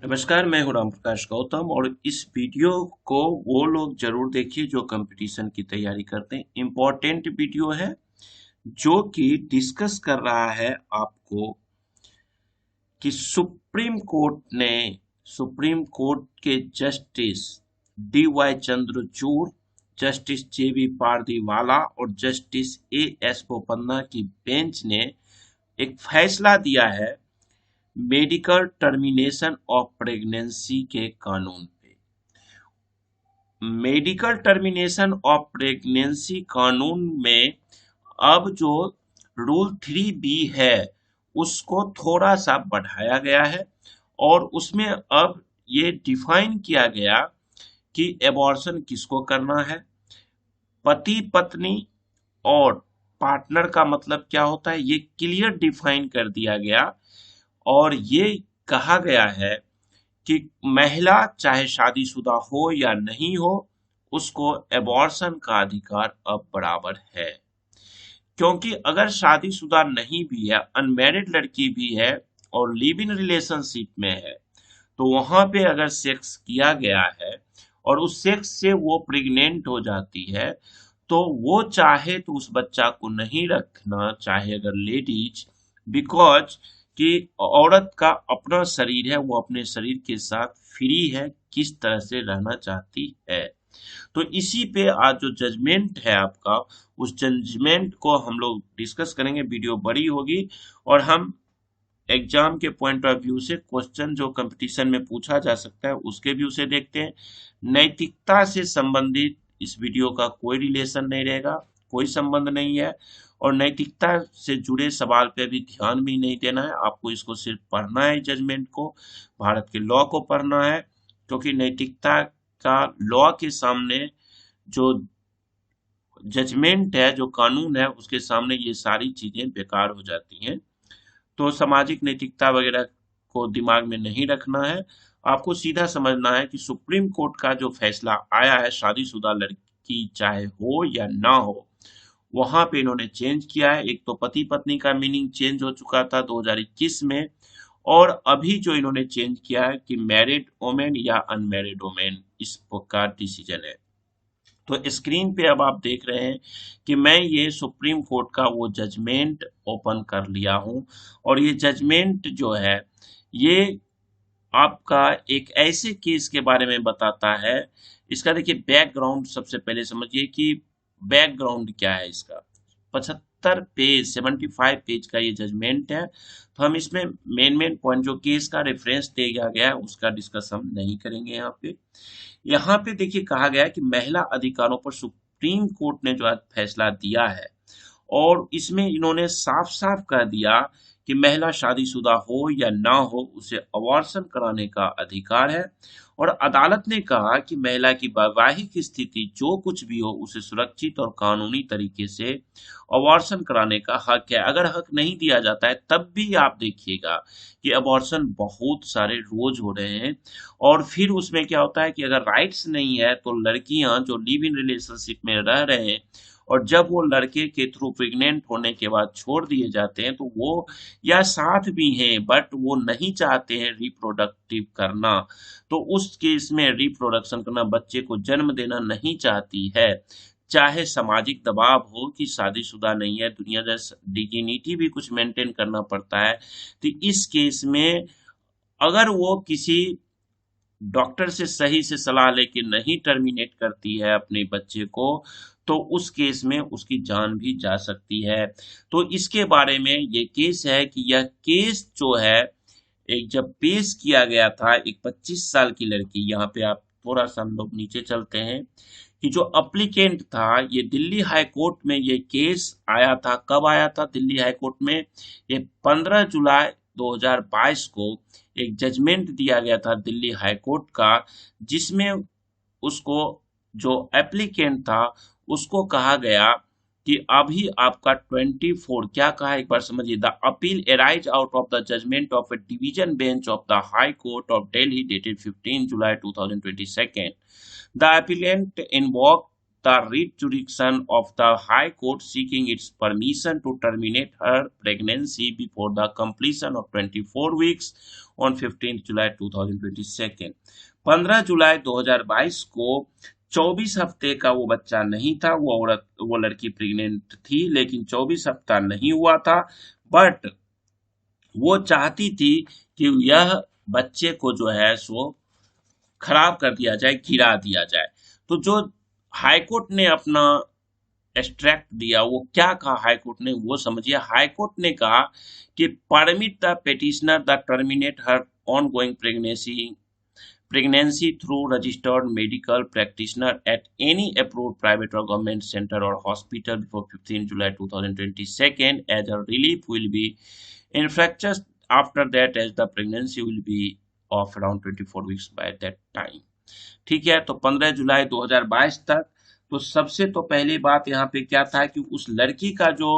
नमस्कार, मैं हूं राम प्रकाश गौतम और इस वीडियो को वो लोग जरूर देखिए जो कंपटीशन की तैयारी करते हैं। इम्पोर्टेंट वीडियो है जो कि डिस्कस कर रहा है आपको कि सुप्रीम कोर्ट के justice D Y Chandrachud, justice J B Pardiwala और जस्टिस ए एस बोपन्ना की बेंच ने एक फैसला दिया है मेडिकल टर्मिनेशन ऑफ प्रेगनेंसी के कानून पे। मेडिकल टर्मिनेशन ऑफ प्रेगनेंसी कानून में अब जो रूल 3B है उसको थोड़ा सा बढ़ाया गया है और उसमें अब ये डिफाइन किया गया कि एबॉर्शन किसको करना है, पति पत्नी और पार्टनर का मतलब क्या होता है, ये क्लियर डिफाइन कर दिया गया। और ये कहा गया है कि महिला चाहे शादीशुदा हो या नहीं हो, उसको एबॉर्शन का अधिकार अब बराबर है। क्योंकि अगर शादीशुदा नहीं भी है, अनमैरिड लड़की भी है और लिव इन रिलेशनशिप में है, तो वहां पे अगर सेक्स किया गया है और उस सेक्स से वो प्रेग्नेंट हो जाती है, तो वो चाहे तो उस बच्चा को नहीं रखना चाहे अगर लेडीज, बिकॉज कि औरत का अपना शरीर है, वो अपने शरीर के साथ फ्री है किस तरह से रहना चाहती है। तो इसी पे आज जो जजमेंट है आपका, उस जजमेंट को हम लोग डिस्कस करेंगे। वीडियो बड़ी होगी और हम एग्जाम के पॉइंट ऑफ व्यू से क्वेश्चन जो कंपटीशन में पूछा जा सकता है उसके व्यू से देखते हैं। नैतिकता से संबंधित इस वीडियो का कोई रिलेशन नहीं रहेगा, कोई संबंध नहीं है और नैतिकता से जुड़े सवाल पे भी ध्यान भी नहीं देना है। आपको इसको सिर्फ पढ़ना है, जजमेंट को, भारत के लॉ को पढ़ना है, क्योंकि नैतिकता का लॉ के सामने जो जजमेंट है, जो कानून है, उसके सामने ये सारी चीजें बेकार हो जाती हैं। तो सामाजिक नैतिकता वगैरह को दिमाग में नहीं रखना है, आपको सीधा समझना है कि सुप्रीम कोर्ट का जो फैसला आया है, शादीशुदा लड़की चाहे हो या ना हो, वहां पे इन्होंने चेंज किया है। एक तो पति पत्नी का मीनिंग चेंज हो चुका था 2021 में, और अभी जो इन्होंने चेंज किया है कि मैरिड वोमेन या अनमैरिड वोमेन, इस का डिसीजन है। तो स्क्रीन पे अब आप देख रहे हैं कि मैं ये सुप्रीम कोर्ट का वो जजमेंट ओपन कर लिया हूं और ये जजमेंट जो है ये आपका एक ऐसे केस के बारे में बताता है। इसका देखिए बैकग्राउंड सबसे पहले समझिए कि बैकग्राउंड क्या है इसका। 75 पेज का ये जजमेंट है, तो हम इसमें मेन पॉइंट जो केस का रेफरेंस दिया गया है उसका डिस्कस हम नहीं करेंगे। यहाँ पे देखिए कहा गया है कि महिला अधिकारों पर सुप्रीम कोर्ट ने जो आज फैसला दिया है, और इसमें इन्होंने साफ साफ कह दिया कि महिला शादीशुदा हो या ना हो, उसे अबॉर्शन कराने का अधिकार है। और अदालत ने कहा कि महिला की वैवाहिक स्थिति जो कुछ भी हो, उसे सुरक्षित और कानूनी तरीके से अबॉर्शन कराने का हक है। अगर हक नहीं दिया जाता है तब भी आप देखिएगा कि अबॉर्शन बहुत सारे रोज हो रहे हैं। और फिर उसमें क्या होता है कि अगर राइट्स नहीं है तो लड़कियां जो लिव इन रिलेशनशिप में रह रहे हैं और जब वो लड़के के थ्रू प्रेग्नेंट होने के बाद छोड़ दिए जाते हैं, तो वो या साथ भी हैं बट वो नहीं चाहते हैं रिप्रोडक्टिव करना, तो उस केस में रिप्रोडक्शन करना, बच्चे को जन्म देना नहीं चाहती है, चाहे सामाजिक दबाव हो कि शादीशुदा नहीं है, दुनिया जैसा डिग्निटी भी कुछ मेंटेन करना पड़ता है। तो इस केस में अगर वो किसी डॉक्टर से सही से सलाह लेके नहीं टर्मिनेट करती है अपने बच्चे को, तो उस केस में उसकी जान भी जा सकती है। तो इसके बारे में ये केस है कि यह केस जो है एक जब पेश किया गया था, एक 25 साल की लड़की, यहाँ पे आप थोड़ा सा हम लोग नीचे चलते हैं कि जो अप्लीकेंट था, ये दिल्ली हाई कोर्ट में ये केस आया था। कब आया था दिल्ली हाई कोर्ट में? ये 15 जुलाई 2022 को एक जजमेंट दिया गया था दिल्ली हाई कोर्ट का, जिसमें उसको, जो एप्लीकेंट था, उसको कहा गया कि अभी आपका 24, क्या कहा एक बार समझिए, the appeal arise out of the judgment of a division bench of the high court of Delhi dated 15 July 2022। The appellant invoke the writ jurisdiction of the High Court seeking its permission to terminate her pregnancy before the completion of 24 weeks on 15th July 2022। 15 July 2022 को 24 हफ्ते का वो बच्चा नहीं था, वो लड़की pregnant थी, लेकिन 24 हफ्ता नहीं हुआ था, बट वो चाहती थी कि यह बच्चे को जो है सो खराब कर दिया जाए, गिरा दिया जाए। तो जो हाईकोर्ट ने अपना एक्सट्रैक्ट दिया, वो क्या कहा हाईकोर्ट ने, वो समझिए। हाईकोर्ट ने कहा कि permit the petitioner the terminate her on going pregnancy through registered medical practitioner at any approved private or government center or hospital before 15 July 2022 as a relief will be infractuous after that as the pregnancy will be of around 24 weeks by that time। ठीक है, तो 15 July 2022 तक। तो सबसे तो पहली बात यहाँ पे क्या था कि उस लड़की का जो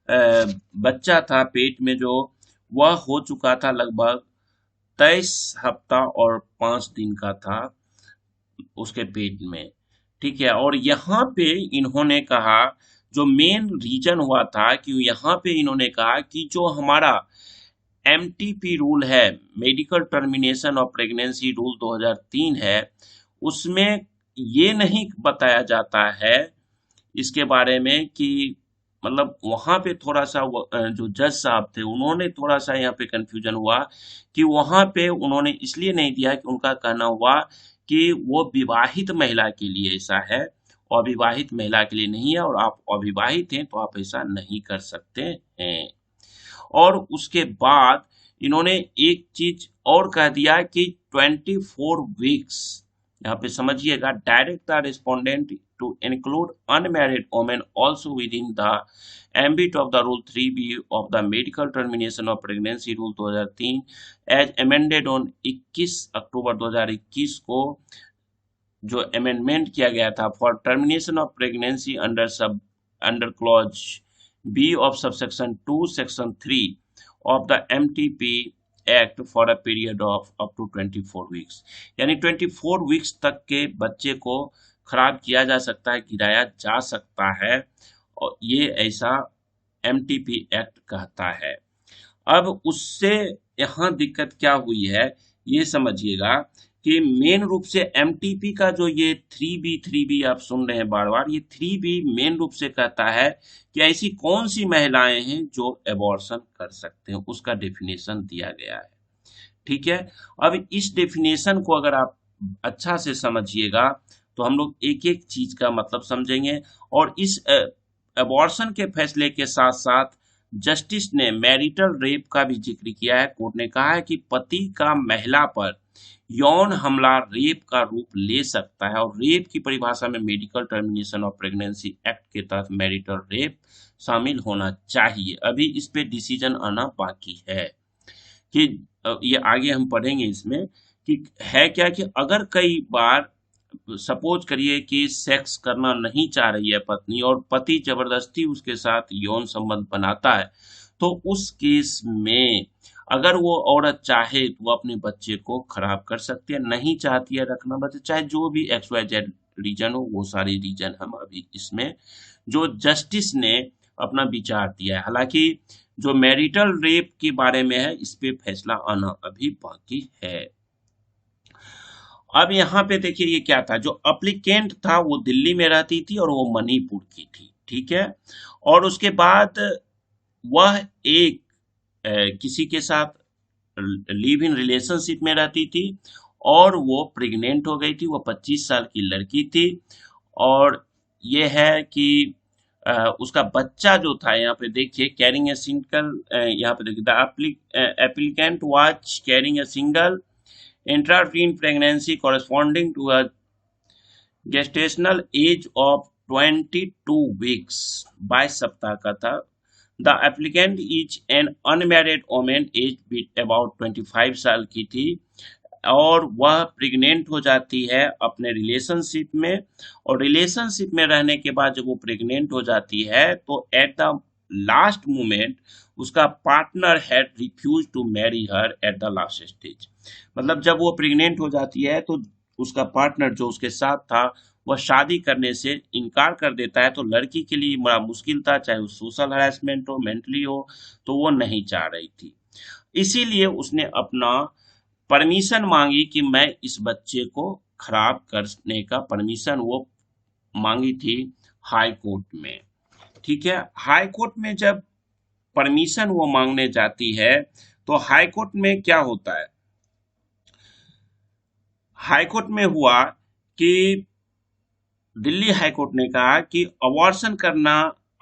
बच्चा था पेट में, जो वह हो चुका था लगभग 23 हफ्ता और 5 दिन का था उसके पेट में। ठीक है, और यहाँ पे इन्होंने कहा, जो मेन रीजन हुआ था कि यहाँ पे इन्होंने कहा कि जो हमारा एमटीपी रूल है, medical termination of pregnancy rule 2003 है, उसमें ये नहीं बताया जाता है इसके बारे में कि मतलब वहां पे थोड़ा सा जो जज साहब थे उन्होंने थोड़ा सा यहाँ पे कंफ्यूजन हुआ कि वहां पे उन्होंने इसलिए नहीं दिया कि उनका कहना हुआ कि वो विवाहित महिला के लिए ऐसा है, अविवाहित महिला के लिए नहीं है, और आप अविवाहित हैं तो आप ऐसा नहीं कर सकते हैं। और उसके बाद इन्होंने एक चीज और कह दिया कि 24 वीक्स, यहाँ पे समझिएगा, direct the respondent to include unmarried women also within the ambit of the rule 3B of the medical termination of pregnancy rule 2003 as amended on 21 October 2021 को जो अमेंडमेंट किया गया था for termination of pregnancy under clause B of subsection 2 section 3 of the MTP Act for a period of up to 24 weeks। यानी 24 weeks तक के बच्चे को खराब किया जा सकता है, गिराया जा सकता है, और ये ऐसा MTP एक्ट कहता है। अब उससे यहाँ दिक्कत क्या हुई है ये समझिएगा कि मेन रूप से एमटीपी का जो ये 3B आप सुन रहे हैं बार बार, ये 3B मेन रूप से कहता है कि ऐसी कौन सी महिलाएं हैं जो एबॉर्शन कर सकते हैं, उसका डेफिनेशन दिया गया है। ठीक है, अब इस डेफिनेशन को अगर आप अच्छा से समझिएगा तो हम लोग एक एक चीज का मतलब समझेंगे, और इस एबॉर्शन के फैसले के साथ साथ जस्टिस ने मैरिटल रेप का भी जिक्र किया है। कोर्ट ने कहा है कि पति का महिला पर यौन हमला रेप का रूप ले सकता है, और रेप की परिभाषा में medical termination of pregnancy act के तहत मैरिटल रेप शामिल होना चाहिए। अभी इस पे डिसीजन आना बाकी है कि ये आगे हम पढ़ेंगे इसमें कि है क्या, कि अगर कई बार सपोज करिए कि सेक्स करना नहीं चाह रही है पत्नी और पति जबरदस्ती उसके साथ यौन संबंध बनाता है, तो उस केस में अगर वो औरत चाहे तो वो अपने बच्चे को खराब कर सकती है, नहीं चाहती है रखना बच्चे, चाहे जो भी XYZ रीजन हो, वो सारे रीजन हम अभी इसमें जो जस्टिस ने अपना विचार दिया है। हालांकि जो मैरिटल रेप के बारे में है इस पे फैसला आना अभी बाकी है। अब यहाँ पे देखिए ये क्या था, जो अप्लीकेंट था वो दिल्ली में रहती थी और वो मणिपुर की थी। ठीक है, और उसके बाद वह एक किसी के साथ लिव इन रिलेशनशिप में रहती थी और वो प्रेग्नेंट हो गई थी। वो 25 साल की लड़की थी, और ये है कि उसका बच्चा जो था, यहाँ पे देखिए कैरिंग ए सिंगल, यहाँ पे देखिए the applicant was carrying a single intrauterine pregnancy corresponding to a gestational age of 22 weeks, 22 सप्ताह का था। The applicant is an unmarried women, age about 25 साल की थी, और वह प्रेग्नेंट हो जाती है अपने रिलेशनशिप में, और रिलेशनशिप में रहने के बाद जब वो प्रेग्नेंट हो जाती है तो एट द लास्ट मोमेंट उसका partner had refuse to marry her at the last stage. मतलब जब वो प्रेग्नेंट हो जाती है तो उसका पार्टनर जो उसके साथ था वह शादी करने से इनकार कर देता है तो लड़की के लिए बड़ा मुश्किल था, चाहे वो सोशल हरासमेंट हो, मेंटली हो, तो वो नहीं चाह रही थी। इसीलिए उसने अपना परमिशन मांगी कि मैं इस बच्चे को खराब करने का परमिशन वो मांगी थी हाई कोर्ट में। ठीक है, हाई कोर्ट में जब परमिशन वो मांगने जाती है तो हाई कोर्ट में क्या होता है, हाई कोर्ट में हुआ कि दिल्ली हाई कोर्ट ने कहा कि अबॉर्शन करना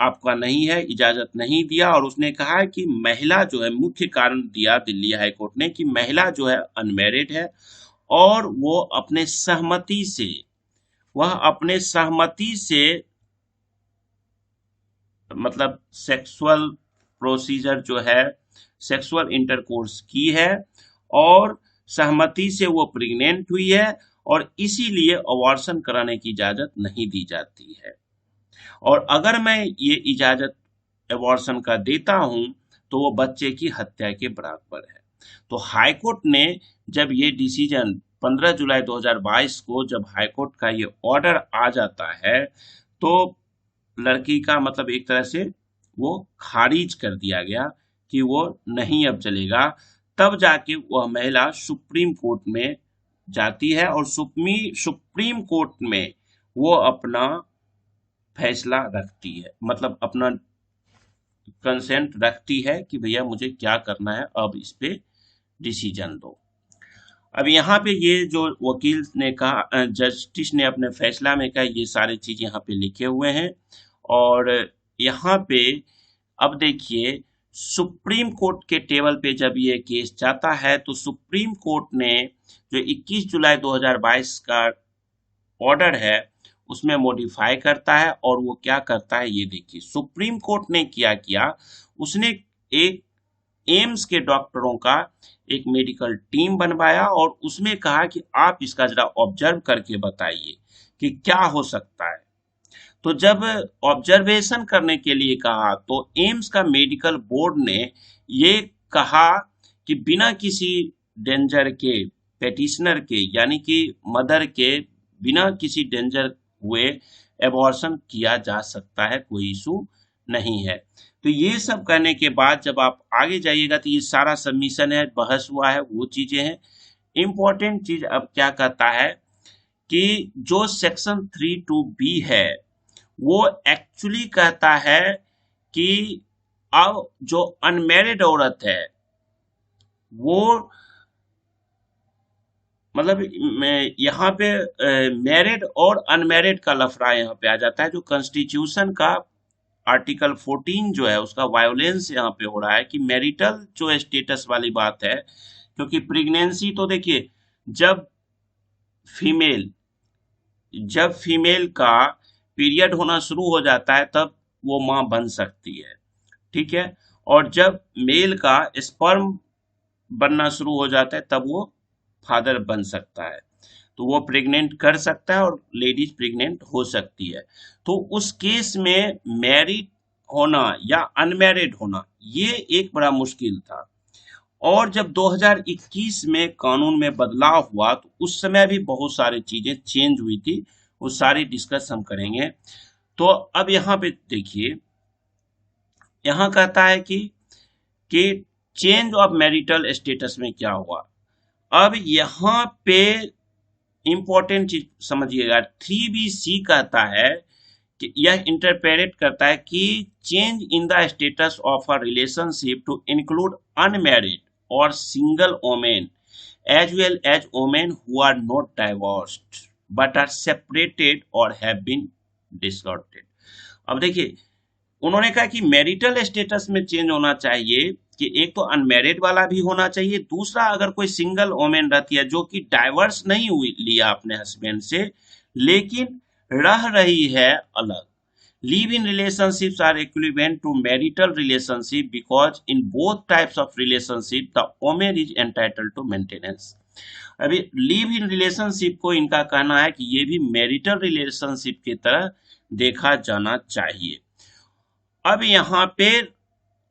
आपका नहीं है, इजाजत नहीं दिया, और उसने कहा कि महिला जो है, मुख्य कारण दिया दिल्ली हाई कोर्ट ने कि महिला जो है अनमैरिड है और वो अपने सहमति से, वह अपने सहमति से मतलब सेक्सुअल प्रोसीजर जो है, सेक्सुअल इंटरकोर्स की है और सहमति से वो प्रेग्नेंट हुई है, और इसीलिए अबॉर्शन कराने की इजाजत नहीं दी जाती है। और अगर मैं ये इजाजत अबॉर्शन का देता हूं तो वो बच्चे की हत्या के बराबर है। तो हाई कोर्ट ने जब ये डिसीजन 15 जुलाई 2022 को जब हाई कोर्ट का ये ऑर्डर आ जाता है तो लड़की का मतलब एक तरह से वो खारिज कर दिया गया कि वो नहीं अब चलेगा। तब जाके वह महिला सुप्रीम कोर्ट में जाती है और सुप्रीम कोर्ट में वो अपना फैसला रखती है, मतलब अपना कंसेंट रखती है कि भैया मुझे क्या करना है, अब इस पे डिसीजन दो। अब यहाँ पे ये जो वकील ने कहा, जस्टिस ने अपने फैसला में कहा, ये सारी चीज यहाँ पे लिखे हुए हैं। और यहाँ पे अब देखिए, सुप्रीम कोर्ट के टेबल पे जब ये केस जाता है तो सुप्रीम कोर्ट ने जो 21 जुलाई 2022 का ऑर्डर है उसमें मॉडिफाई करता है, और वो क्या करता है ये देखिए। सुप्रीम कोर्ट ने क्या किया, उसने एक एम्स के डॉक्टरों का एक मेडिकल टीम बनवाया और उसमें कहा कि आप इसका जरा ऑब्जर्व करके बताइए कि क्या हो सकता है। तो जब ऑब्जर्वेशन करने के लिए कहा तो एम्स का मेडिकल बोर्ड ने ये कहा कि बिना किसी डेंजर के, पेटिशनर के यानी कि मदर के बिना किसी डेंजर हुए एबॉर्शन किया जा सकता है, कोई इशू नहीं है। तो ये सब करने के बाद जब आप आगे जाइएगा तो ये सारा सबमिशन है, बहस हुआ है, वो चीजें हैं। इंपॉर्टेंट चीज अब क्या कहता है कि जो सेक्शन 32B है वो एक्चुअली कहता है कि अब जो अनमैरिड औरत है वो, मतलब यहाँ पे मैरिड और अनमैरिड का लफड़ा यहाँ पे आ जाता है। जो कॉन्स्टिट्यूशन का आर्टिकल 14 जो है उसका वायोलेंस यहाँ पे हो रहा है कि मैरिटल जो स्टेटस वाली बात है, क्योंकि प्रेगनेंसी तो देखिए, जब फीमेल जब फीमेल का पीरियड होना शुरू हो जाता है तब वो मां बन सकती है, ठीक है। और जब मेल का स्पर्म बनना शुरू हो जाता है तब वो फादर बन सकता है, तो वो प्रेग्नेंट कर सकता है और लेडीज प्रेग्नेंट हो सकती है। तो उस केस में मैरिड होना या अनमैरिड होना ये एक बड़ा मुश्किल था। और जब 2021 में कानून में बदलाव हुआ तो उस समय भी बहुत सारी चीजें चेंज हुई थी, वो सारी डिस्कस हम करेंगे। तो अब यहाँ पे देखिए, यहाँ कहता है कि चेंज ऑफ मैरिटल स्टेटस में क्या हुआ। अब यहाँ पे इंपॉर्टेंट चीज समझिएगा, 3BC कहता है कि यह इंटरप्रेट करता है कि change in the status of a relationship to include unmarried और single women as well as women who are not divorced but are separated और हैव बीन डिसऑर्डर्ड। अब देखिए, उन्होंने कहा कि मैरिटल स्टेटस में चेंज होना चाहिए कि एक तो अनमैरिड वाला भी होना चाहिए, दूसरा अगर कोई सिंगल वोमेन रहती है जो कि डाइवर्स नहीं हुई लिया अपने हस्बैंड से लेकिन रह रही है अलग, live in relationships are equivalent to marital relationship because in both types of relationship the women is entitled to maintenance. अभी लिव इन रिलेशनशिप को इनका कहना है कि ये भी मैरिटल रिलेशनशिप की तरह देखा जाना चाहिए। अब यहाँ पे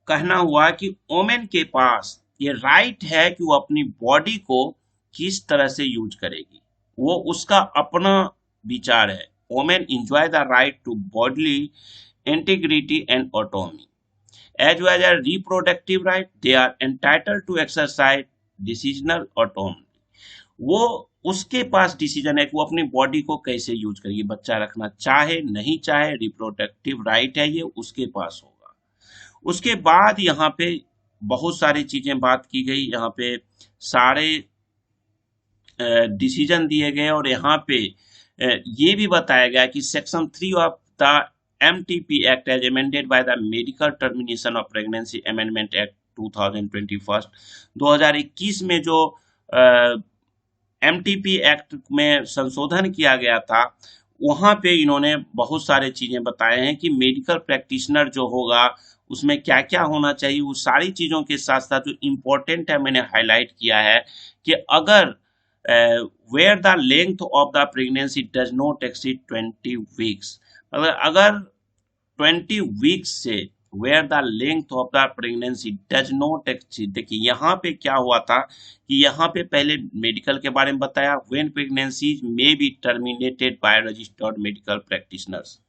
कहना हुआ कि वोमेन के पास ये राइट है कि वो अपनी बॉडी को किस तरह से यूज करेगी, वो उसका अपना विचार है। women enjoy the right to bodily integrity and autonomy. As well as reproductive right, they are entitled to exercise decisional autonomy. वो उसके पास डिसीजन है कि वो अपनी बॉडी को कैसे यूज करेगी, बच्चा रखना चाहे नहीं चाहे, रिप्रोडक्टिव राइट है, ये उसके पास होगा। उसके बाद यहाँ पे बहुत सारी चीजें बात की गई, यहाँ पे सारे डिसीजन दिए गए, और यहाँ पे ये भी बताया गया कि section 3 of the MTP act as amended by the medical termination of pregnancy amendment act 2021 में जो MTP एक्ट में संशोधन किया गया था, वहां पे इन्होंने बहुत सारे चीजें बताए हैं कि मेडिकल प्रैक्टिशनर जो होगा उसमें क्या क्या होना चाहिए। वो सारी चीजों के साथ साथ जो इम्पोर्टेंट है मैंने हाईलाइट किया है कि अगर where the length of the pregnancy does not exceed 20 weeks, अगर 20 weeks से where the length of the pregnancy does not exceed, देखिए यहाँ पे क्या हुआ था कि यहाँ पे पहले मेडिकल के बारे में बताया, when pregnancy may be terminated by registered medical practitioners,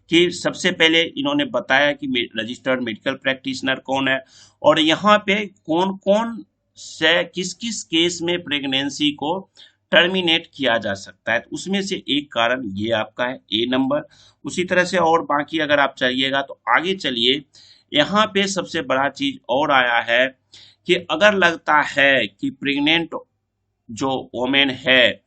कि सबसे पहले इन्होंने बताया कि रजिस्टर्ड मेडिकल प्रैक्टिशनर कौन है, और यहाँ पे कौन कौन से किस किस केस में प्रेगनेंसी को टर्मिनेट किया जा सकता है। तो उसमें से एक कारण ये आपका है ए नंबर। उसी तरह से और बाकी अगर आप चाहिएगा तो आगे चलिए, यहाँ पे सबसे बड़ा चीज और आया है कि अगर लगता है कि प्रेग्नेंट जो वोमेन है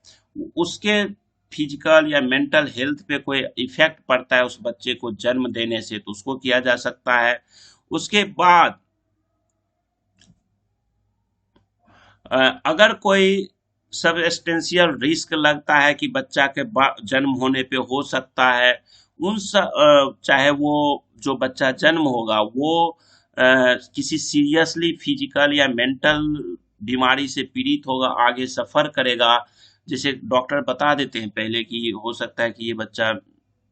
उसके फिजिकल या मेंटल हेल्थ पे कोई इफेक्ट पड़ता है उस बच्चे को जन्म देने से, तो उसको किया जा सकता है। उसके बाद अगर कोई सबस्टेंशियल रिस्क लगता है कि बच्चा के जन्म होने पे हो सकता है, चाहे वो जो बच्चा जन्म होगा वो किसी सीरियसली फिजिकल या मेंटल बीमारी से पीड़ित होगा, आगे सफर करेगा, जैसे डॉक्टर बता देते हैं पहले कि हो सकता है कि ये बच्चा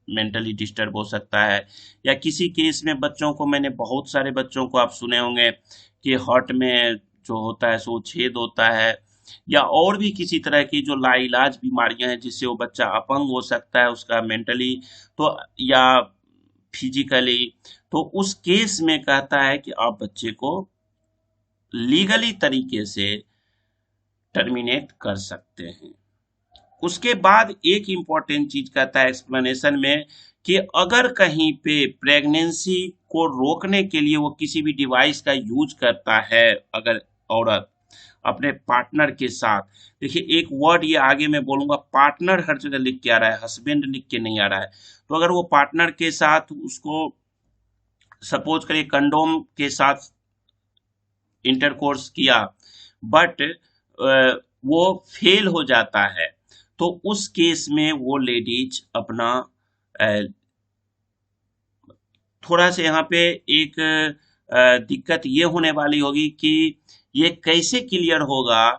मेंटली डिस्टर्ब हो सकता है, या किसी केस में बच्चों को, मैंने बहुत सारे बच्चों को आप सुने होंगे कि हार्ट में जो होता है सो छेद होता है, या और भी किसी तरह की जो लाइलाज बीमारियां हैं जिससे वो बच्चा अपंग हो सकता है, उसका मेंटली तो या फिजिकली, तो उस केस में कहता है कि आप बच्चे को लीगली तरीके से टर्मिनेट कर सकते हैं। उसके बाद एक इंपॉर्टेंट चीज कहता है एक्सप्लेनेशन में कि अगर कहीं पे प्रेगनेंसी को रोकने के लिए वो किसी भी डिवाइस का यूज करता है, अगर औरत अपने पार्टनर के साथ, देखिए एक वर्ड ये आगे मैं बोलूंगा, पार्टनर हर जगह लिख के आ रहा है, हस्बैंड लिख के नहीं आ रहा है, तो अगर वो पार्टनर के साथ उसको सपोज करिए कंडोम के साथ इंटरकोर्स किया, बट वो फेल हो जाता है, तो उस केस में वो लेडीज अपना थोड़ा सा यहाँ पे एक दिक्कत ये होने वाली होगी कि ये कैसे क्लियर होगा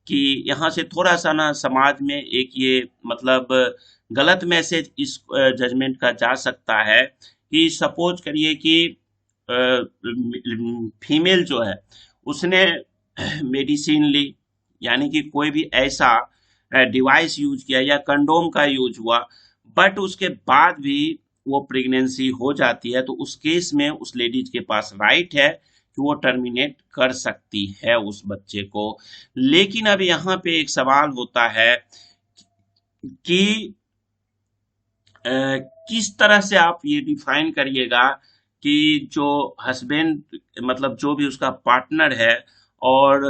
कि यहाँ से थोड़ा सा ना समाज में एक ये मतलब गलत मैसेज इस जजमेंट का जा सकता है कि सपोज करिए कि फीमेल जो है उसने मेडिसिन ली, यानी कि कोई भी ऐसा डिवाइस यूज किया या कंडोम का यूज हुआ, बट उसके बाद भी वो प्रेगनेंसी हो जाती है, तो उस केस में उस लेडीज के पास राइट है कि वो टर्मिनेट कर सकती है उस बच्चे को। लेकिन अब यहाँ पे एक सवाल होता है कि किस तरह से आप ये डिफाइन करिएगा कि जो हस्बैंड मतलब जो भी उसका पार्टनर है और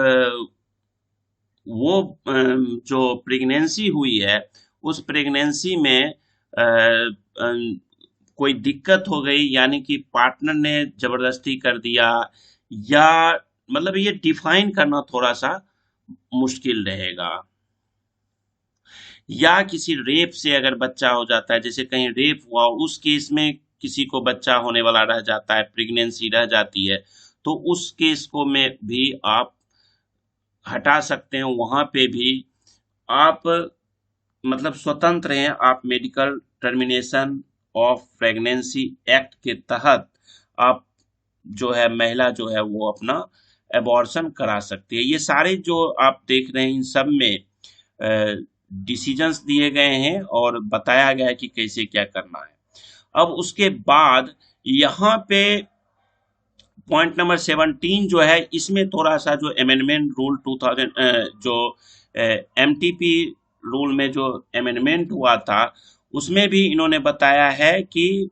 वो जो प्रेगनेंसी हुई है उस प्रेगनेंसी में कोई दिक्कत हो गई, यानी कि पार्टनर ने जबरदस्ती कर दिया, या मतलब ये डिफाइन करना थोड़ा सा मुश्किल रहेगा। या किसी रेप से अगर बच्चा हो जाता है, जैसे कहीं रेप हुआ उस केस में किसी को बच्चा होने वाला रह जाता है, प्रेगनेंसी रह जाती है, तो उस केस को में भी आप हटा सकते हैं, वहां पे भी आप मतलब स्वतंत्र हैं, आप medical termination of pregnancy act के तहत आप जो है महिला जो है वो अपना एबॉर्शन करा सकती है। ये सारे जो आप देख रहे हैं इन सब में डिसीजंस दिए गए हैं और बताया गया है कि कैसे क्या करना है। अब उसके बाद यहाँ पे पॉइंट नंबर 17 जो है, इसमें थोड़ा सा जो अमेंडमेंट रूल 2000 जो एमटीपी रूल में जो अमेंडमेंट हुआ था, उसमें भी इन्होंने बताया है कि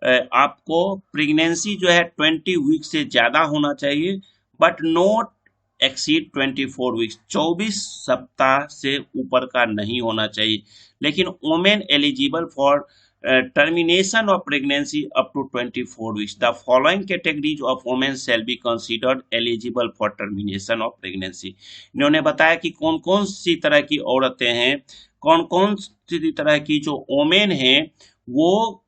आपको प्रेगनेंसी जो है 20 वीक से ज्यादा होना चाहिए, बट नॉट एक्सीड 24 वीक्स, 24 सप्ताह से ऊपर का नहीं होना चाहिए। लेकिन women eligible for termination of pregnancy up to 24 weeks. The following categories of women shall be considered eligible for termination of pregnancy. इन्होंने बताया कि कौन कौन सी तरह की औरतें हैं, कौन कौन सी तरह की जो वोमेन हैं, वो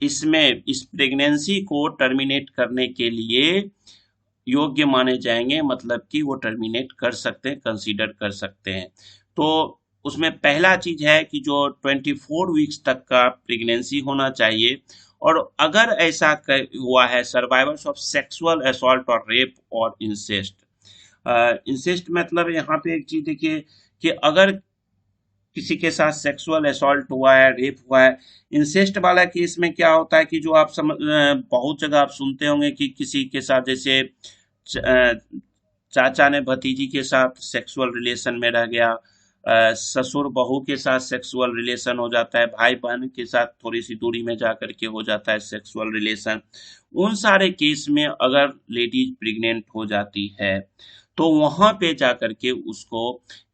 इसमें इस प्रेगनेंसी को टर्मिनेट करने के लिए योग्य माने जाएंगे, मतलब कि वो टर्मिनेट कर सकते हैं, कंसीडर कर सकते हैं। तो उसमें पहला चीज है कि जो 24 वीक्स तक का प्रेगनेंसी होना चाहिए, और अगर ऐसा हुआ है सर्वाइवर्स ऑफ सेक्सुअल असॉल्ट और रेप और इंसेस्ट। इंसेस्ट मतलब यहाँ पे एक चीज देखिए कि अगर किसी के साथ सेक्सुअल असॉल्ट हुआ है, रेप हुआ है। इंसेस्ट वाला केस में क्या होता है कि जो आप बहुत जगह आप सुनते होंगे कि किसी के साथ जैसे चाचा ने भतीजी के साथ सेक्सुअल रिलेशन में रह गया, ससुर बहू के साथ सेक्सुअल रिलेशन हो जाता है, भाई बहन के साथ थोड़ी सी दूरी में जाकर के हो जाता है सेक्सुअल रिलेशन। उन सारे केस में अगर लेडीज प्रेग्नेंट हो जाती है तो वहां पे जाकर के उसको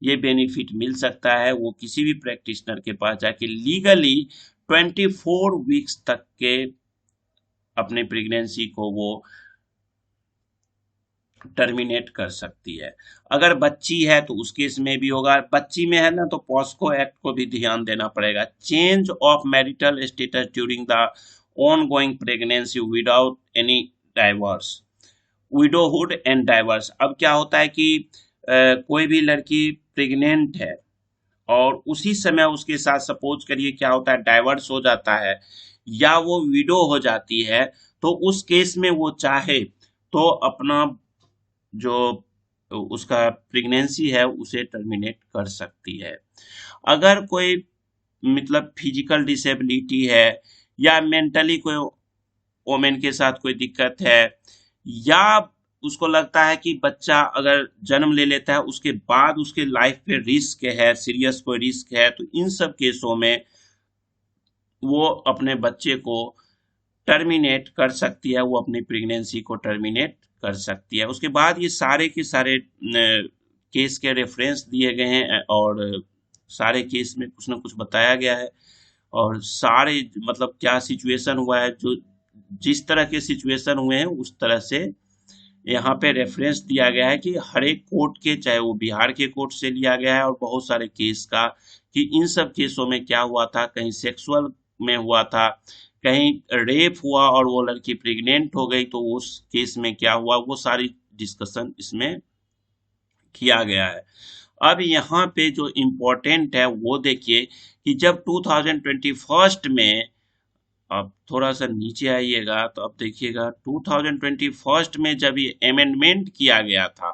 ये बेनिफिट मिल सकता है, वो किसी भी प्रैक्टिशनर के पास जाके लीगली 24 वीक्स तक के अपने प्रेगनेंसी को वो टर्मिनेट कर सकती है। अगर बच्ची है तो उस केस में भी होगा, बच्ची में है ना तो पॉस्को एक्ट को भी ध्यान देना पड़ेगा। Change of marital status during the ongoing pregnancy without any divorce, widowhood and divorce. अब क्या होता है कि कोई भी लड़की प्रेग्नेंट है और उसी समय उसके साथ सपोज करिए क्या होता है, डाइवर्स हो जाता है या वो विडो हो जाती है, तो उस केस में वो चाहे तो अपना जो उसका प्रेगनेंसी है उसे टर्मिनेट कर सकती है। अगर कोई मतलब फिजिकल डिसेबिलिटी है या मेंटली कोई वोमेन के साथ कोई दिक्कत है, या उसको लगता है कि बच्चा अगर जन्म ले लेता है उसके बाद उसके लाइफ पे रिस्क है, सीरियस कोई रिस्क है, तो इन सब केसों में वो अपने बच्चे को टर्मिनेट कर सकती है, वो अपनी प्रेगनेंसी को टर्मिनेट कर सकती है। उसके बाद ये सारे के सारे केस के रेफरेंस दिए गए हैं और सारे केस में कुछ ना कुछ बताया गया है, और सारे मतलब क्या सिचुएशन हुआ है, जो जिस तरह के सिचुएशन हुए हैं उस तरह से यहाँ पे रेफरेंस दिया गया है कि हर एक कोर्ट के, चाहे वो बिहार के कोर्ट से लिया गया है और बहुत सारे केस का, कि इन सब केसों में क्या हुआ था, कहीं सेक्सुअल में हुआ था, कहीं रेप हुआ और वो लड़की प्रेग्नेंट हो गई तो उस केस में क्या हुआ, वो सारी डिस्कशन इसमें किया गया है। अब यहाँ पे जो इम्पोर्टेंट है वो देखिए कि जब 2021 में, अब थोड़ा सा नीचे आइएगा तो अब देखिएगा 2021 में जब ये अमेंडमेंट किया गया था,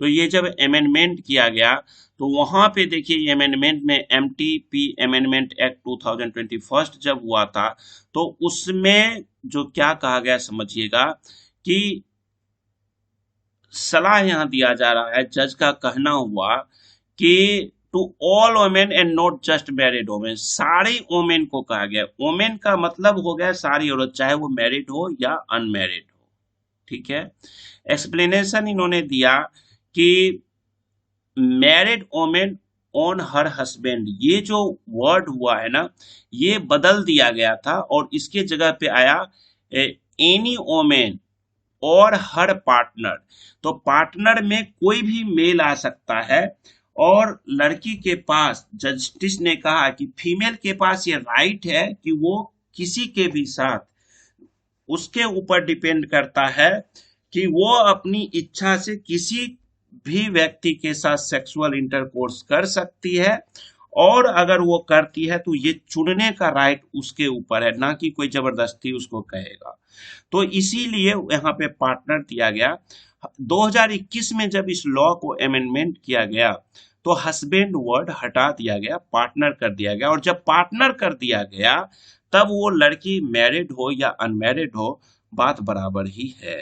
तो ये जब अमेंडमेंट किया गया तो वहां पे देखिए ये अमेंडमेंट में एमटीपी अमेंडमेंट एक्ट 2021 जब हुआ था, तो उसमें जो क्या कहा गया समझिएगा कि सलाह यहाँ दिया जा रहा है, जज का कहना हुआ कि to all women and not just married women, सारी वोमेन को कहा गया। वोमेन का मतलब हो गया सारी औरत, चाहे वो मैरिड हो या अनमैरिड हो, ठीक है। एक्सप्लेनेशन इन्होंने दिया कि married women on her husband, ये जो वर्ड हुआ है ना, ये बदल दिया गया था और इसके जगह पे आया एनी वोमेन और हर पार्टनर। तो पार्टनर में कोई भी मेल आ सकता है, और लड़की के पास, जस्टिस ने कहा कि फीमेल के पास ये राइट है कि वो किसी के भी साथ, उसके ऊपर डिपेंड करता है कि वो अपनी इच्छा से किसी भी व्यक्ति के साथ सेक्सुअल इंटरकोर्स कर सकती है, और अगर वो करती है तो ये चुनने का राइट उसके ऊपर है, ना कि कोई जबरदस्ती उसको कहेगा। तो इसीलिए यहाँ पे पार्टनर दिया गया। 2021 में जब इस लॉ को अमेंडमेंट किया गया तो हस्बैंड वर्ड हटा दिया गया, पार्टनर कर दिया गया, और जब पार्टनर कर दिया गया तब वो लड़की मैरिड हो या अनमैरिड हो, बात बराबर ही है।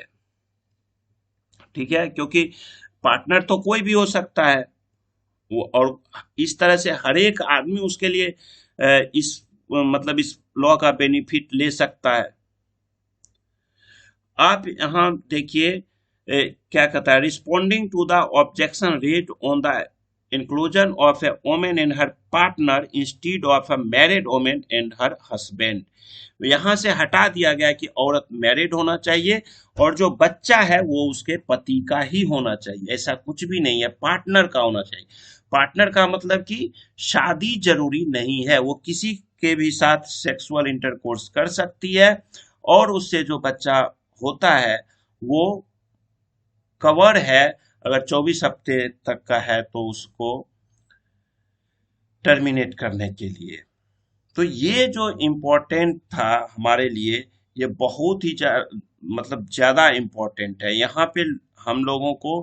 ठीक है, क्योंकि पार्टनर तो कोई भी हो सकता है वो, और इस तरह से हर एक आदमी उसके लिए इस मतलब इस लॉ का बेनिफिट ले सकता है। आप यहाँ देखिए क्या कहता है, responding to the objection raised on the inclusion of a women and her partner instead of a married women and her husband. यहाँ से हटा दिया गया कि औरत मैरिड होना चाहिए और जो बच्चा है वो उसके पति का ही होना चाहिए, ऐसा कुछ भी नहीं है, पार्टनर का होना चाहिए। पार्टनर का मतलब कि शादी जरूरी नहीं है, वो किसी के भी साथ सेक्सुअल इंटरकोर्स कर सकती है, और उससे जो बच्चा होता है वो कवर है, अगर 24 हफ्ते तक का है तो उसको टर्मिनेट करने के लिए। तो ये जो इम्पोर्टेंट था हमारे लिए, ये बहुत ही मतलब ज्यादा इम्पोर्टेंट है। यहाँ पे हम लोगों को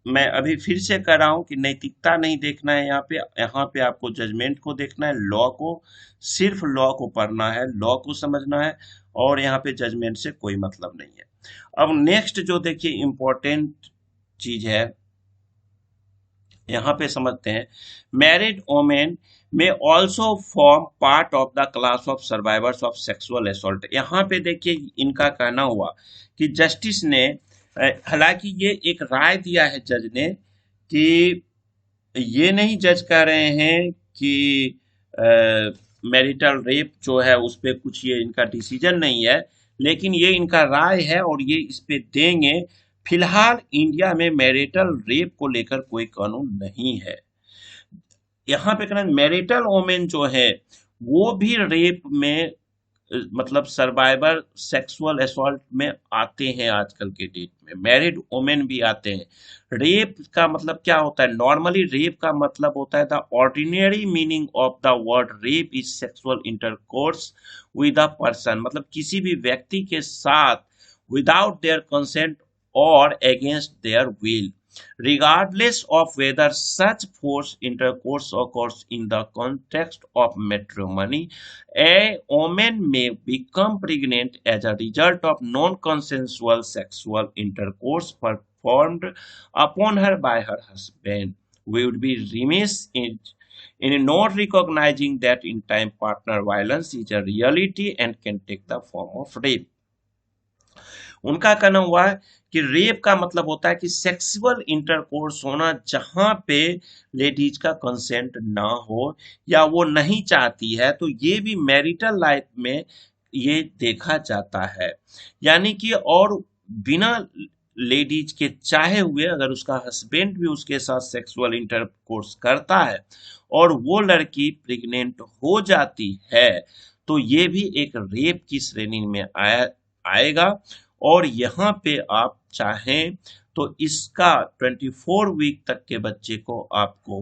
मैं अभी फिर से कह रहा हूँ कि नैतिकता नहीं देखना है, यहाँ पे आपको जजमेंट को देखना है, लॉ को, सिर्फ लॉ को पढ़ना है, लॉ को समझना है, और यहाँ पे जजमेंट से कोई मतलब नहीं है। अब नेक्स्ट जो देखिए इम्पोर्टेंट चीज है, यहाँ पे समझते हैं, मैरिड वोमेन में also form part of the class of survivors of sexual assault. यहाँ पे देखिए इनका कहना हुआ कि जस्टिस ने, हालांकि ये एक राय दिया है जज ने, कि ये नहीं जज कह रहे हैं कि मैरिटल रेप जो है उस पे कुछ ये इनका डिसीजन नहीं है, लेकिन ये इनका राय है और ये इस पे देंगे। फिलहाल इंडिया में मैरिटल रेप को लेकर कोई कानून नहीं है। यहाँ पे कहना मैरिटल वोमेन जो है वो भी रेप में मतलब सर्वाइवर सेक्सुअल असॉल्ट में आते हैं, आजकल के डेट में मैरिड वोमेन भी आते हैं। रेप का मतलब क्या होता है, नॉर्मली रेप का मतलब होता है, the ordinary meaning of the word rape is sexual intercourse with a person, मतलब किसी भी व्यक्ति के साथ विदाउट देयर कंसेंट और against their will, regardless of whether such forced intercourse occurs in the context of matrimony. A woman may become pregnant as a result of non-consensual sexual intercourse performed upon her by her husband. We would be remiss in not recognizing that in time partner violence is a reality and can take the form of rape. उनका कहना हुआ है कि rape का मतलब होता है कि सेक्सुअल इंटरकोर्स होना जहां पे लेडीज का कंसेंट ना हो या वो नहीं चाहती है, तो ये भी मैरिटल लाइफ में ये देखा जाता है। यानी कि और बिना लेडीज के चाहे हुए अगर उसका हस्बैंड भी उसके साथ सेक्सुअल इंटरकोर्स करता है और वो लड़की प्रेग्नेंट हो जाती है, तो ये भी एक रेप की श्रेणी में आएगा। और यहाँ पे आप चाहें तो इसका 24 वीक तक के बच्चे को आपको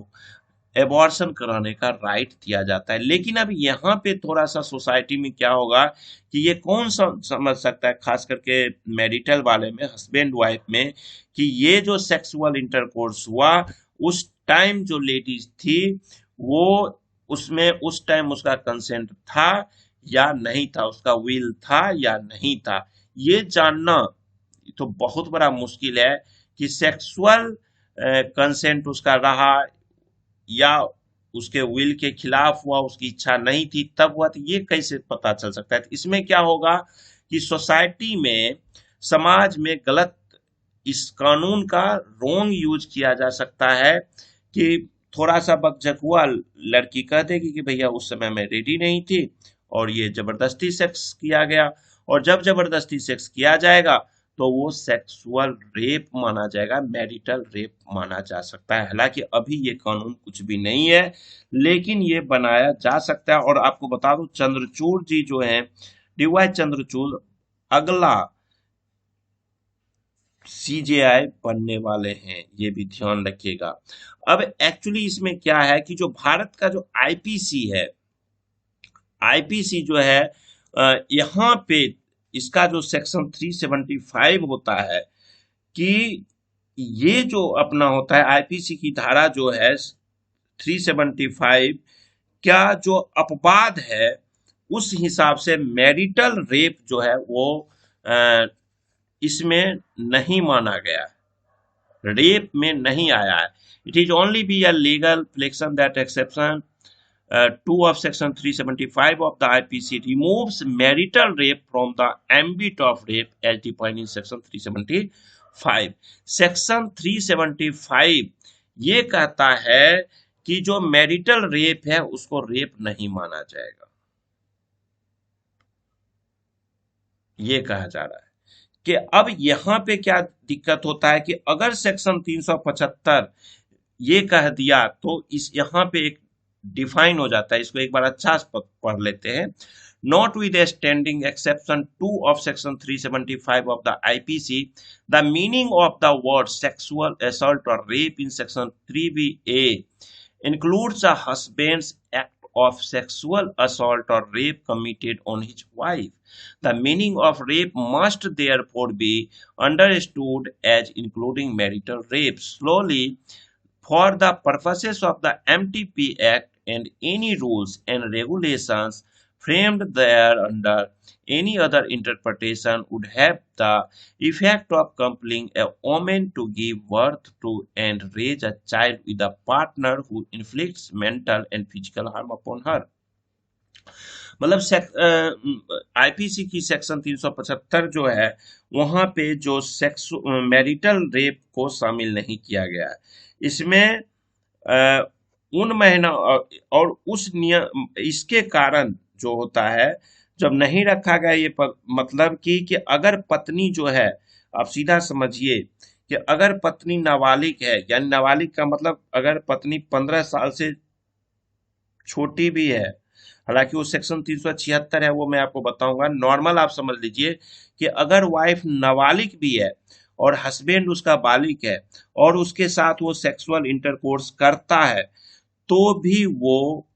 एबॉर्शन कराने का राइट दिया जाता है। लेकिन अब यहाँ पे थोड़ा सा सोसाइटी में क्या होगा कि ये कौन समझ सकता है, खास करके मैरिटल वाले में, हस्बैंड वाइफ में, कि ये जो सेक्सुअल इंटरकोर्स हुआ उस टाइम जो लेडीज थी वो उसमें उस टाइम उसका कंसेंट था या नहीं था, उसका विल था या नहीं था, ये जानना तो बहुत बड़ा मुश्किल है कि सेक्सुअल कंसेंट उसका रहा या उसके विल के खिलाफ हुआ, उसकी इच्छा नहीं थी तब हुआ, तो ये कैसे पता चल सकता है। तो इसमें क्या होगा कि सोसाइटी में, समाज में गलत इस कानून का रोंग यूज किया जा सकता है कि थोड़ा सा बकझक हुआ, लड़की कह देगी कि भैया उस समय मैं रेडी नहीं थी और ये जबरदस्ती सेक्स किया गया, और जब जबरदस्ती सेक्स किया जाएगा तो वो सेक्सुअल रेप माना जाएगा, मैरिटल रेप माना जा सकता है। हालांकि अभी ये कानून कुछ भी नहीं है, लेकिन ये बनाया जा सकता है। और आपको बता दूं, चंद्रचूड़ जी जो हैं, डीवाई चंद्रचूड़ अगला सीजेआई बनने वाले हैं, ये भी ध्यान रखिएगा। अब एक्चुअली इसमें क्या है कि जो भारत का जो आईपीसी है, आईपीसी जो है यहाँ पे इसका जो सेक्शन 375 होता है कि ये जो अपना होता है आईपीसी की धारा जो है 375, क्या जो अपवाद है उस हिसाब से मैरिटल रेप जो है वो अ, इसमें नहीं माना गया, रेप में नहीं आया है। It is only be a legal flexion that exception 2 of section 375 of the IPC removes marital rape from the ambit of rape as defined in section 375। Section 375 ये कहता है कि जो मैरिटल रेप है उसको रेप नहीं माना जाएगा। ये कहा जा रहा है कि अब यहां पे क्या दिक्कत होता है कि अगर सेक्शन 375 ये कह दिया तो इस यहाँ पे एक डिफाइन हो जाता है, इसको एक बार अच्छा से पढ़ लेते हैं। Notwithstanding exception 2 of section 375 of the IPC, the meaning of the word sexual assault और rape in section 3BA includes a husband's act of sexual assault or rape committed on his wife. The meaning of rape must therefore be understood as including marital rape. Slowly, for the purposes of the MTP Act and any rules and regulations framed thereunder, any other interpretation would have the effect of compelling a woman to give birth to and raise a child with a partner who inflicts mental and physical harm upon her। मतलब IPC की section 375 जो है वहां पे जो sex marital rape को शामिल नहीं किया गया है। इसमें उन महीना और उस नियम इसके कारण जो होता है जब नहीं रखा गया ये मतलब कि अगर पत्नी जो है, आप सीधा समझिए कि अगर पत्नी नाबालिग है, यानी नाबालिग का मतलब अगर पत्नी 15 साल से छोटी भी है, हालांकि वो सेक्शन 376 है वो मैं आपको बताऊंगा, नॉर्मल आप समझ लीजिए कि अगर वाइफ नाबालिग भी है और हस्बैंड उसका बालिग है और उसके साथ वो सेक्सुअल इंटरकोर्स करता है तो भी वो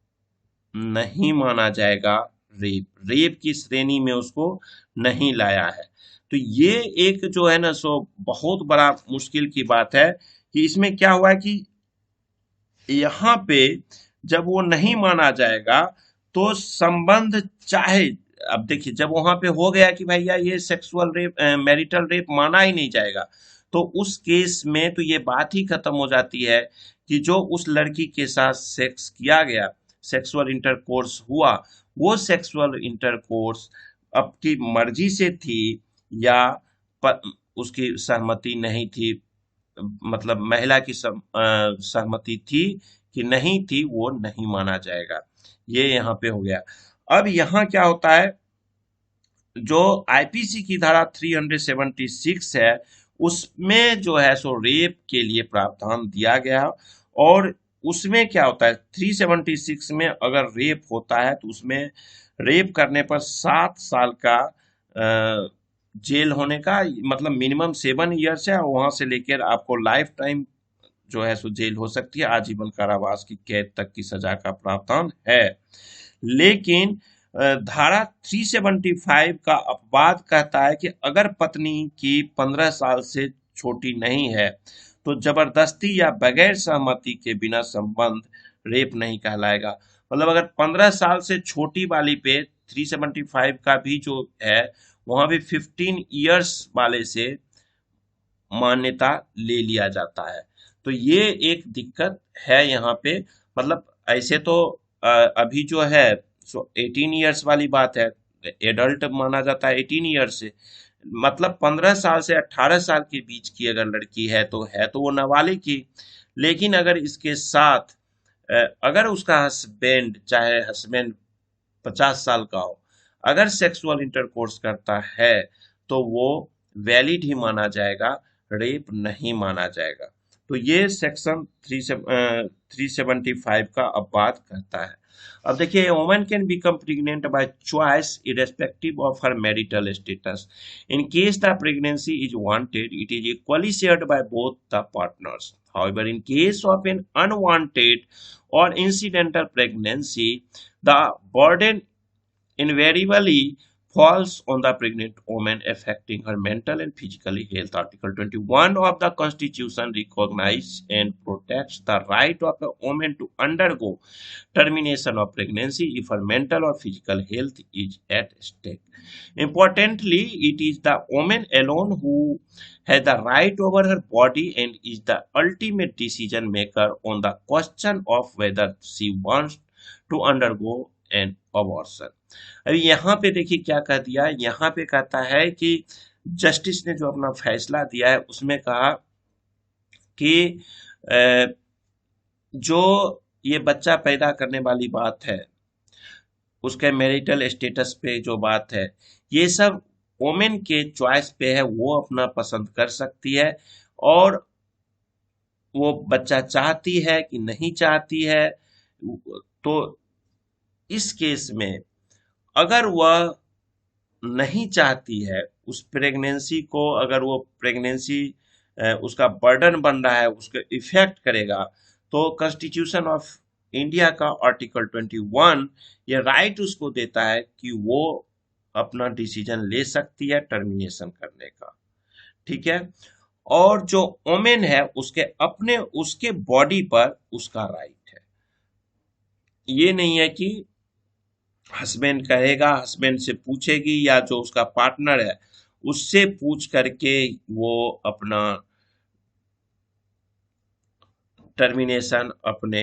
नहीं माना जाएगा रेप, रेप की श्रेणी में उसको नहीं लाया है। तो ये एक जो है ना सो बहुत बड़ा मुश्किल की बात है कि इसमें क्या हुआ है कि यहाँ पे जब वो नहीं माना जाएगा तो संबंध चाहे, अब देखिए जब वहां पे हो गया कि भैया ये सेक्सुअल रेप मैरिटल रेप माना ही नहीं जाएगा तो उस केस में तो ये बात ही खत्म हो जाती है कि जो उस लड़की के साथ सेक्स किया गया, सेक्सुअल इंटरकोर्स हुआ, वो सेक्सुअल इंटरकोर्स आपकी मर्जी से थी या उसकी सहमति नहीं थी, मतलब महिला की सहमति थी कि नहीं थी, वो नहीं माना जाएगा। ये यहाँ पे हो गया। अब यहाँ क्या होता है, जो आईपीसी की धारा 376 है उसमें जो है सो रेप के लिए प्रावधान दिया गया और उसमें क्या होता है 376 में अगर रेप होता है तो उसमें रेप करने पर 7 साल का जेल होने का, मतलब मिनिमम 7 ईयर्स है, वहां से लेकर आपको लाइफ टाइम जो है सो जेल हो सकती है, आजीवन कारावास की कैद तक की सजा का प्रावधान है। लेकिन धारा 375 का अपवाद कहता है कि अगर पत्नी की 15 साल से छोटी नहीं है तो जबरदस्ती या बगैर सहमति के बिना संबंध रेप नहीं कहलाएगा। मतलब अगर 15 साल से छोटी वाली पे 375 का भी जो है वहां भी 15 इयर्स वाले से मान्यता ले लिया जाता है। तो ये एक दिक्कत है यहाँ पे। मतलब ऐसे तो अभी जो है सो 18 इयर्स वाली बात है, एडल्ट माना जाता है 18 ईयर्स से, मतलब 15 साल से 18 साल के बीच की अगर लड़की है तो वो नाबालिग की। लेकिन अगर इसके साथ अगर उसका हस्बैंड, चाहे हस्बैंड 50 साल का हो, अगर सेक्सुअल इंटरकोर्स करता है तो वो वैलिड ही माना जाएगा, रेप नहीं माना जाएगा। तो ये सेक्शन 375 का अपवाद कहता है। अब देखिए, woman can become pregnant by choice irrespective of her marital status. In case the pregnancy is wanted, it is equally shared by both the partners. However, in case of an unwanted or incidental pregnancy, the burden invariably falls on the pregnant woman affecting her mental and physical health. Article 21 of the Constitution recognizes and protects the right of a woman to undergo termination of pregnancy if her mental or physical health is at stake. Importantly, it is the woman alone who has the right over her body and is the ultimate decision maker on the question of whether she wants to undergo an abortion. अभी यहाँ पे देखिए क्या कह दिया, यहाँ पे कहता है कि जस्टिस ने जो अपना फैसला दिया है उसमें कहा कि जो ये बच्चा पैदा करने वाली बात है, उसके मैरिटल स्टेटस पे जो बात है, ये सब वोमेन के चॉइस पे है, वो अपना पसंद कर सकती है और वो बच्चा चाहती है कि नहीं चाहती है। तो इस केस में अगर वह नहीं चाहती है उस प्रेगनेंसी को, अगर वो प्रेगनेंसी उसका बर्डन बन रहा है, उसको इफेक्ट करेगा, तो कॉन्स्टिट्यूशन ऑफ इंडिया का आर्टिकल 21 ये राइट उसको देता है कि वो अपना डिसीजन ले सकती है टर्मिनेशन करने का। ठीक है, और जो वोमेन है उसके अपने उसके बॉडी पर उसका राइट है। ये नहीं है कि हस्बैंड कहेगा, हस्बैंड से पूछेगी या जो उसका पार्टनर है उससे पूछ करके वो अपना टर्मिनेशन अपने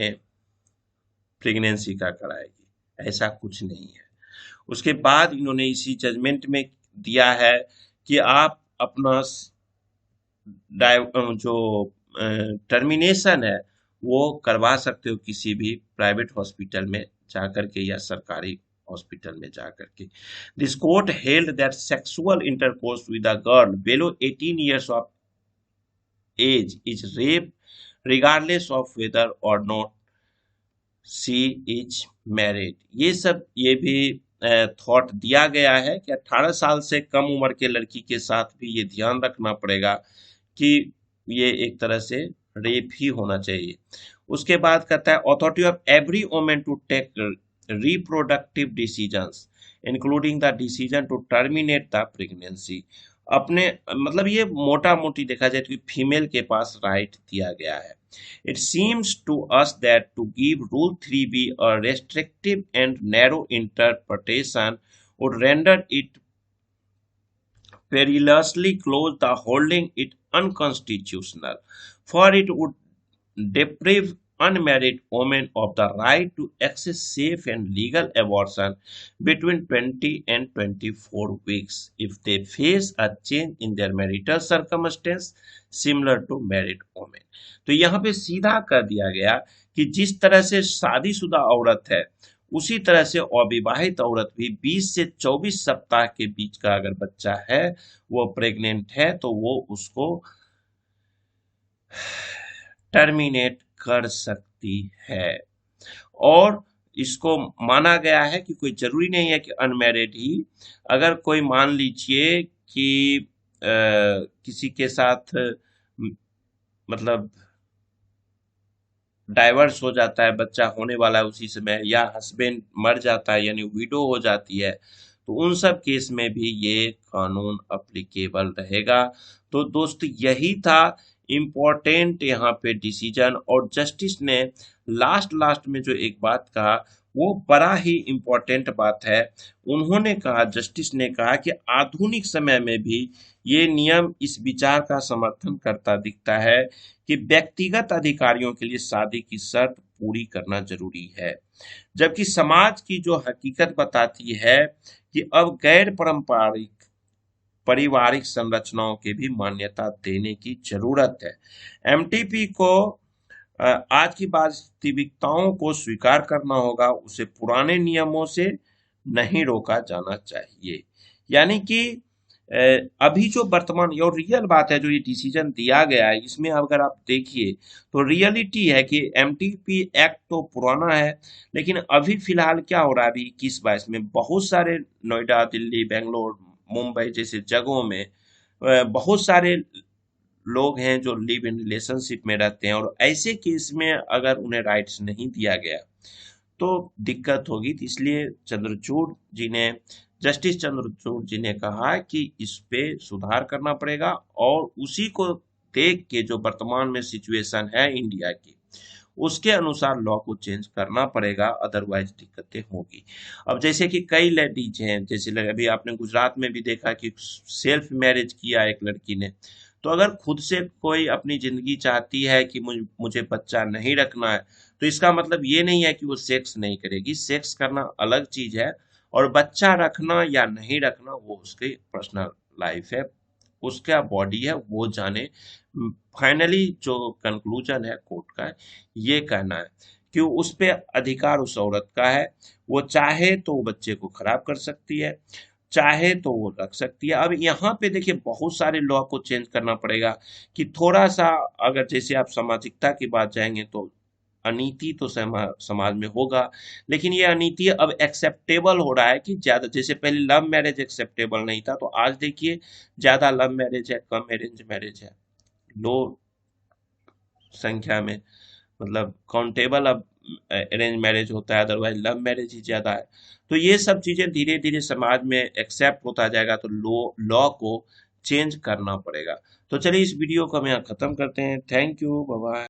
प्रेगनेंसी का कराएगी, ऐसा कुछ नहीं है। उसके बाद इन्होंने इसी जजमेंट में दिया है कि आप अपना जो टर्मिनेशन है वो करवा सकते हो किसी भी प्राइवेट हॉस्पिटल में जाकर के या सरकारी हॉस्पिटल में जाकर के। This court held that sexual intercourse with a girl below 18 years of age is rape regardless of whether or not she is married। ये सब ये भी थॉट दिया गया है कि 18 साल से कम उम्र के लड़की के साथ भी ये ध्यान रखना पड़ेगा कि ये एक तरह से रेप ही होना चाहिए। उसके बाद कहता है authority of every women to take reproductive decisions including the decision to terminate the pregnancy. अपने मतलब ये मोटा मोटी देखा जाए तो फीमेल के पास राइट दिया गया है। It seems to us that to give Rule 3B a restrictive and narrow interpretation would render it perilously close the holding it unconstitutional, for it would deprive unmarried women of the right to access safe and legal abortion between 20 and 24 weeks if they face a change in their marital circumstance similar to married women। तो यहाँ पे सीधा कर दिया गया कि जिस तरह से शादीशुदा औरत है उसी तरह से अविवाहित औरत भी 20 से 24 सप्ताह के बीच का अगर बच्चा है, वो प्रेग्नेंट है, तो वो उसको टर्मिनेट कर सकती है। और इसको माना गया है कि कोई जरूरी नहीं है कि अनमैरिड ही, अगर कोई मान लीजिए कि किसी के साथ मतलब डाइवर्स हो जाता है, बच्चा होने वाला है उसी समय, या हस्बैंड मर जाता है यानी विडो हो जाती है, तो उन सब केस में भी ये कानून अप्लीकेबल रहेगा। तो दोस्त यही था इम्पोर्टेंट यहाँ पे डिसीजन। और जस्टिस ने लास्ट में जो एक बात कहा वो बड़ा ही इम्पोर्टेंट बात है। उन्होंने कहा, जस्टिस ने कहा कि आधुनिक समय में भी ये नियम इस विचार का समर्थन करता दिखता है कि व्यक्तिगत अधिकारियों के लिए शादी की शर्त पूरी करना जरूरी है, जबकि समाज की जो हकीकत बताती है कि अब गैर पारंपरिक पारिवारिक संरचनाओं के भी मान्यता देने की जरूरत है। एमटीपी को आज की वास्तविकताओं को स्वीकार करना होगा, उसे पुराने नियमों से नहीं रोका जाना चाहिए। यानी कि अभी जो वर्तमान और रियल बात है, जो ये डिसीजन दिया गया है, इसमें अगर आप देखिए तो रियलिटी है कि एमटीपी एक्ट तो पुराना है, लेकिन अभी फिलहाल क्या हो रहा है, अभी 21-22 में बहुत सारे नोएडा, दिल्ली, बेंगलोर, मुंबई जैसे जगहों में बहुत सारे लोग हैं जो लिव इन रिलेशनशिप में रहते हैं, और ऐसे केस में अगर उन्हें राइट्स नहीं दिया गया तो दिक्कत होगी। तो इसलिए चंद्रचूड़ जी ने जस्टिस चंद्रचूड़ जी ने कहा कि इस पे सुधार करना पड़ेगा, और उसी को देख के जो वर्तमान में सिचुएशन है इंडिया की, उसके अनुसार लॉ को चेंज करना पड़ेगा, अदरवाइज दिक्कतें होगी। अब जैसे कि कई लेडीज हैं, जैसे अभी आपने गुजरात में भी देखा कि सेल्फ मैरिज किया एक लड़की ने। तो अगर खुद से कोई अपनी जिंदगी चाहती है कि मुझे बच्चा नहीं रखना है, तो इसका मतलब ये नहीं है कि वो सेक्स नहीं करेगी। सेक्स करना अलग चीज है, और बच्चा रखना या नहीं रखना वो उसकी पर्सनल लाइफ है, उसका बॉडी है, वो जाने। फाइनली जो कंक्लूजन है कोर्ट का, ये कहना है कि उस पे अधिकार उस औरत का है। वो चाहे तो वो बच्चे को खराब कर सकती है, चाहे तो वो रख सकती है। अब यहाँ पे देखिए बहुत सारे लॉ को चेंज करना पड़ेगा कि थोड़ा सा, अगर जैसे आप सामाजिकता की बात जाएंगे तो अनीति तो समाज में होगा, लेकिन ये अनीति अब एक्सेप्टेबल हो रहा है कि ज्यादा, जैसे पहले लव मैरिज एक्सेप्टेबल नहीं था, तो आज देखिए ज्यादा लव मैरिज है, कम अरेंज मैरिज है, लो संख्या में, मतलब काउंटेबल अब अरेंज मैरिज होता है, अदरवाइज लव मैरिज ही ज्यादा है। तो ये सब चीजें धीरे धीरे समाज में एक्सेप्ट होता जाएगा, तो लॉ को चेंज करना पड़ेगा। तो चलिए इस वीडियो को हम यहाँ खत्म करते हैं। Thank you, bye bye.